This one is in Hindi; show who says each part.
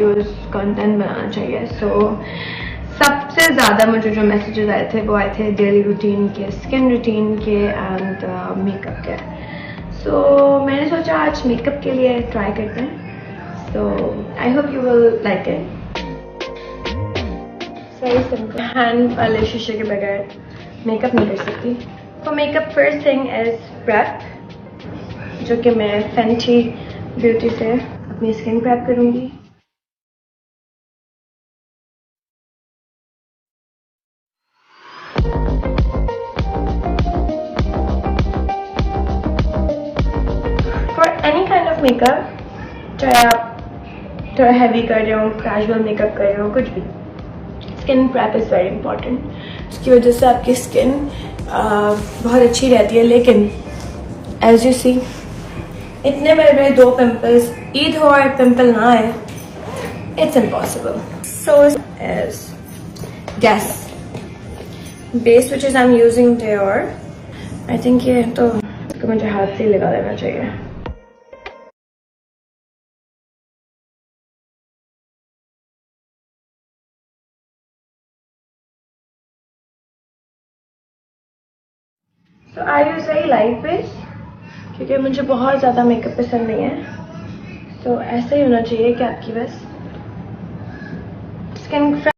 Speaker 1: कंटेंट बनाना चाहिए। सबसे ज़्यादा मुझे जो मैसेजेस आए थे वो आए थे डेली रूटीन के, स्किन रूटीन के एंड मेकअप के। मैंने सोचा आज मेकअप के लिए ट्राई करते हैं। I hope you will like it. Very simple, hand वाले शीशे के बगैर मेकअप नहीं कर सकती। तो makeup first thing is prep, जो कि मैं फैंटी ब्यूटी से अपनी स्किन प्रेप करूँगी। For any kind of makeup, चाहे आप थोड़ा हैवी कर रहे हो, कैजुअल मेकअप कर रहे हो, कुछ भी, skin prep is very important. इसकी वजह से आपकी स्किन बहुत अच्छी रहती है। लेकिन एज यू सी, इतने बड़े बड़े 2 पिंपल्स, ईद हो और पिंपल ना आए, it's impossible. So as gas base which is I am using Dior, I think ये तो इसको मुझे हाथ से लगा देना चाहिए। So I use very light base क्योंकि मुझे बहुत ज़्यादा मेकअप पसंद नहीं है। तो ऐसा ही होना चाहिए कि आपकी बस स्किन